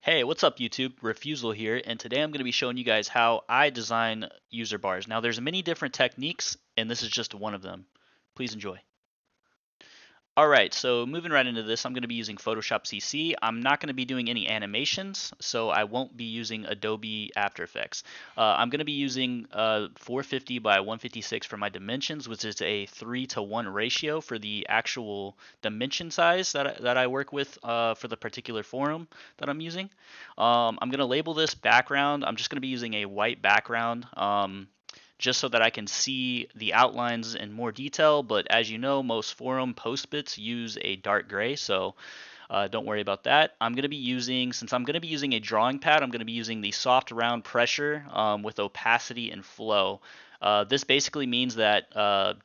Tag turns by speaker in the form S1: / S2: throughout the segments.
S1: Hey, what's up YouTube? Refusal here, and today I'm going to be showing you guys how I design user bars. Now there's many different techniques, and this is just one of them. Please enjoy. Alright, so moving right into this, I'm going to be using Photoshop CC. I'm not going to be doing any animations, so I won't be using Adobe After Effects. I'm going to be using 450 by 156 for my dimensions, which is a 3 to 1 ratio for the actual dimension size that I work with for the particular forum that I'm using. I'm going to label this background. I'm just going to be using a white background. Just so that I can see the outlines in more detail. But as you know, most forum post bits use a dark gray, so don't worry about that. Since I'm going to be using a drawing pad, I'm going to be using the soft round pressure with opacity and flow. This basically means that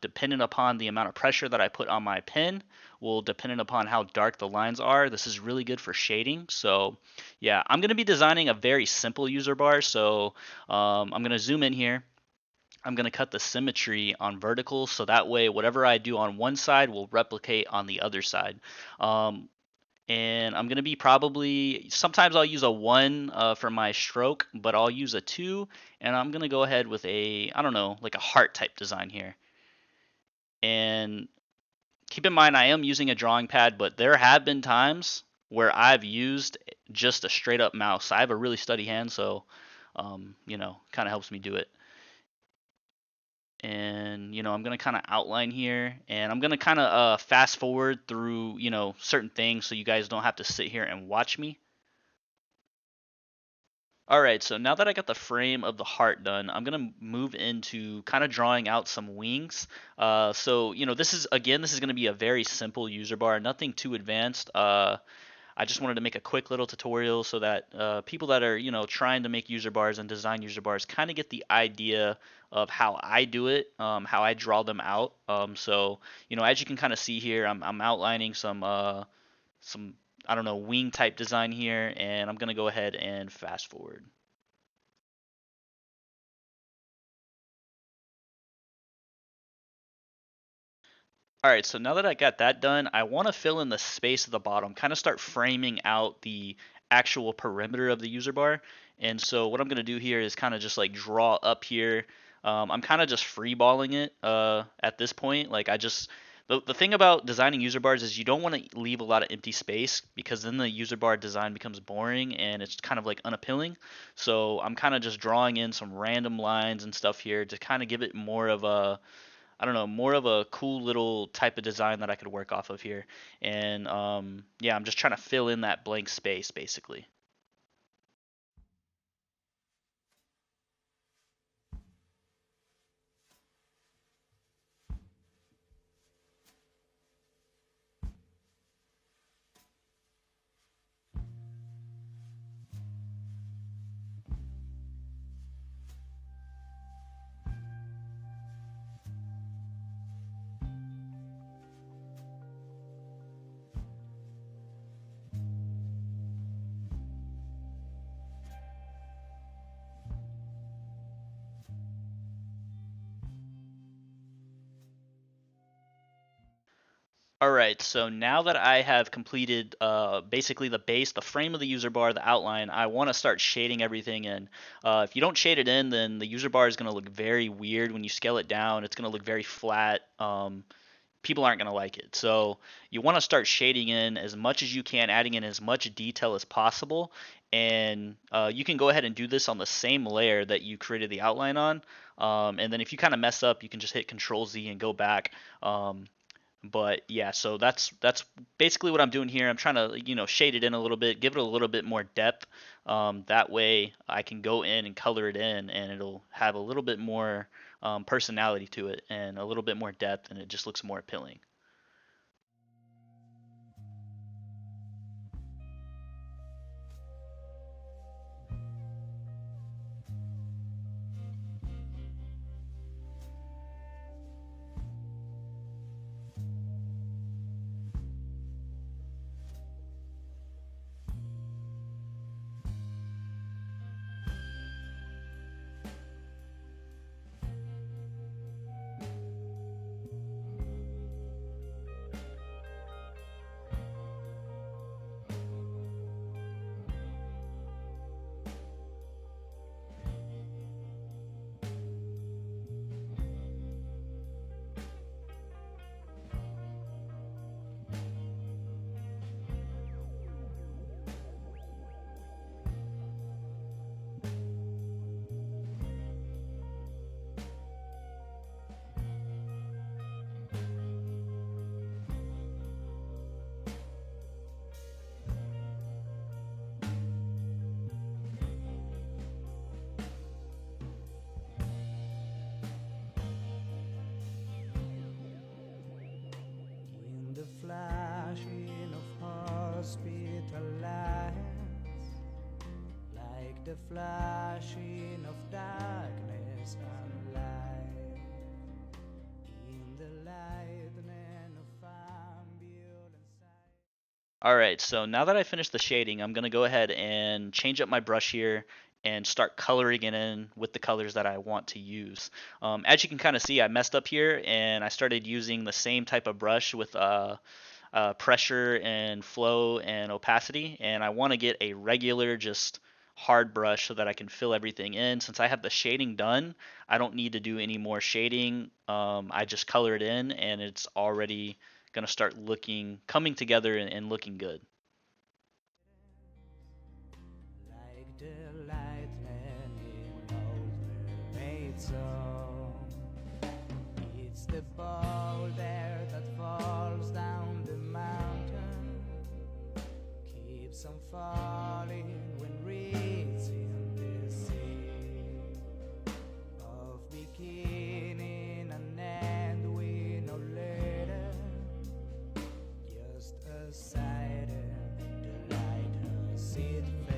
S1: dependent upon the amount of pressure that I put on my pen, will dependent upon how dark the lines are. This is really good for shading. So yeah, I'm going to be designing a very simple user bar. So I'm going to zoom in here. I'm going to cut the symmetry on vertical so that way whatever I do on one side will replicate on the other side. Um, and I'm going to be sometimes I'll use a 1 for my stroke, but I'll use a 2, and I'm going to go ahead with I don't know, like a heart type design here. And keep in mind, I am using a drawing pad, but there have been times where I've used just a straight up mouse. I have a really steady hand, so, kind of helps me do it. And I'm going to kind of outline here, and I'm going to kind of fast forward through certain things so you guys don't have to sit here and watch me. All right, so now that I got the frame of the heart done, I'm going to move into kind of drawing out some wings. So this is going to be a very simple user bar, nothing too advanced. I just wanted to make a quick little tutorial so that people that are trying to make user bars and design user bars kind of get the idea of how I do it, how I draw them out. So as you can kind of see here, I'm outlining some I don't know, wing type design here, and I'm gonna go ahead and fast forward. All right, so now that I got that done, I want to fill in the space at the bottom, kind of start framing out the actual perimeter of the user bar. And so what I'm going to do here is kind of just like draw up here. I'm kind of just freeballing it at this point. The thing about designing user bars is you don't want to leave a lot of empty space because then the user bar design becomes boring and it's kind of like unappealing. So I'm kind of just drawing in some random lines and stuff here to kind of give it more of a I don't know, more of a cool little type of design that I could work off of here. And yeah, I'm just trying to fill in that blank space basically. All right, so now that I have completed basically the base, the frame of the user bar, the outline, I want to start shading everything in. If you don't shade it in, then the user bar is going to look very weird when you scale it down. It's going to look very flat. People aren't going to like it. So you want to start shading in as much as you can, adding in as much detail as possible. And you can go ahead and do this on the same layer that you created the outline on. And then if you kind of mess up, you can just hit Control Z and go back. But yeah, so that's basically what I'm doing here. I'm trying to shade it in a little bit, give it a little bit more depth. That way I can go in and color it in, and it'll have a little bit more personality to it and a little bit more depth, and it just looks more appealing.
S2: the flashing of darkness and light, in the lightning of ambulance sight.
S1: Alright, so now that I finished the shading, I'm going to go ahead and change up my brush here and start coloring it in with the colors that I want to use. As you can kind of see, I messed up here and I started using the same type of brush with pressure and flow and opacity, and I want to get a regular just hard brush so that I can fill everything in. Since I have the shading done, I don't need to do any more shading. I just color it in and it's already going to start coming together and looking good.
S2: Like the lightning in old mermaid song, it's the boulder that falls down the mountain, keeps on falling when reaching the sea of beginning and end we know later, just a sight in the lighthouse it fades.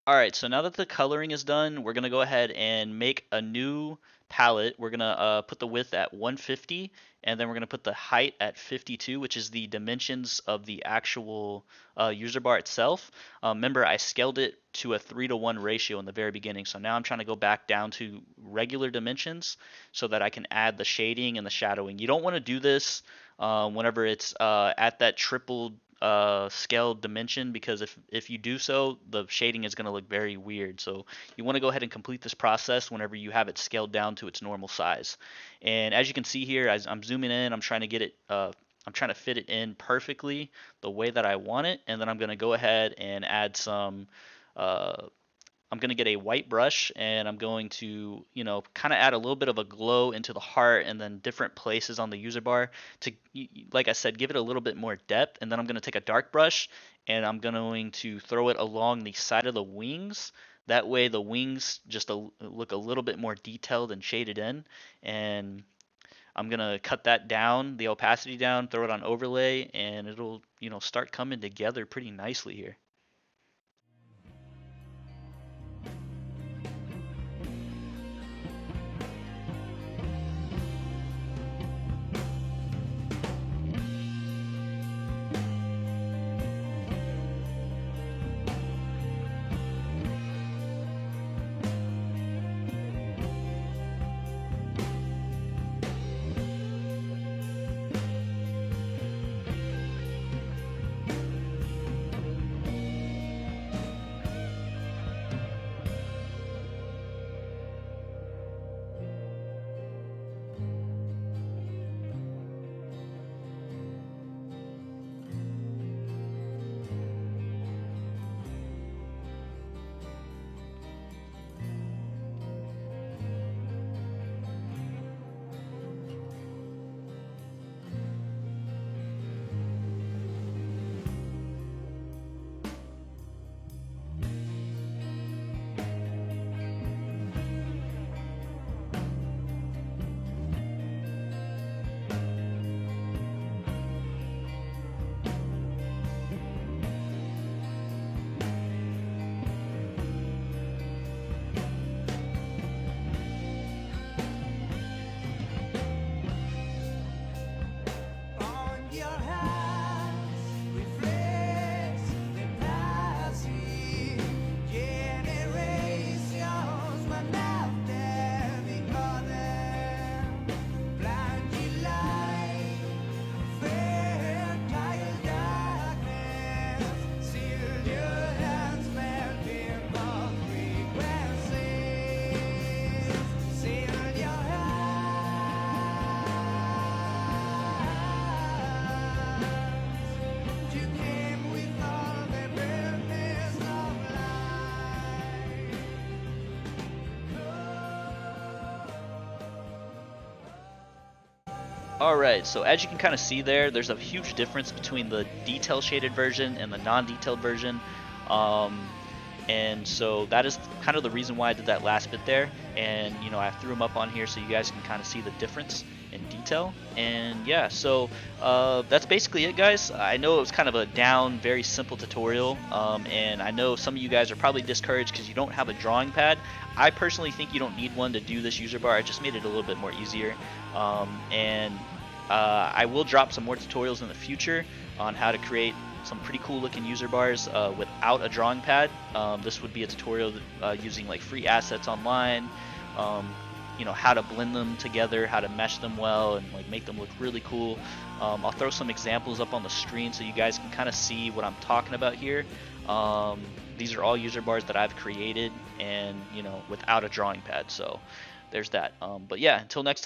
S1: Alright, so now that the coloring is done, we're going to go ahead and make a new palette. We're going to put the width at 150, and then we're going to put the height at 52, which is the dimensions of the actual user bar itself. Remember, I scaled it to a 3:1 ratio in the very beginning, so now I'm trying to go back down to regular dimensions so that I can add the shading and the shadowing. You don't want to do this whenever it's at that triple scaled dimension, because if you do so, the shading is going to look very weird. So you want to go ahead and complete this process whenever you have it scaled down to its normal size. And as you can see here, as I'm zooming in, I'm trying to get it I'm trying to fit it in perfectly the way that I want it, and then I'm going to go ahead and add some I'm going to get a white brush, and I'm going to, kind of add a little bit of a glow into the heart and then different places on the user bar to, like I said, give it a little bit more depth. And then I'm going to take a dark brush and I'm going to throw it along the side of the wings. That way the wings just look a little bit more detailed and shaded in. And I'm going to cut that down, the opacity down, throw it on overlay, and it'll, start coming together pretty nicely here. Alright, so as you can kind of see there, there's a huge difference between the detail shaded version and the non-detailed version. Um, and so that is kind of the reason why I did that last bit there. And you know, I threw them up on here so you guys can kind of see the difference in detail. And yeah, so that's basically it, guys. I know it was kind of a down, very simple tutorial, and I know some of you guys are probably discouraged because you don't have a drawing pad. I personally think you don't need one to do this user bar. I just made it a little bit more easier. And I will drop some more tutorials in the future on how to create some pretty cool looking user bars without a drawing pad. This would be a tutorial using like free assets online, you know, how to blend them together, how to mesh them well, and like make them look really cool. I'll throw some examples up on the screen so you guys can kind of see what I'm talking about here. These are all user bars that I've created, and you know, without a drawing pad. So there's that. But yeah, until next time.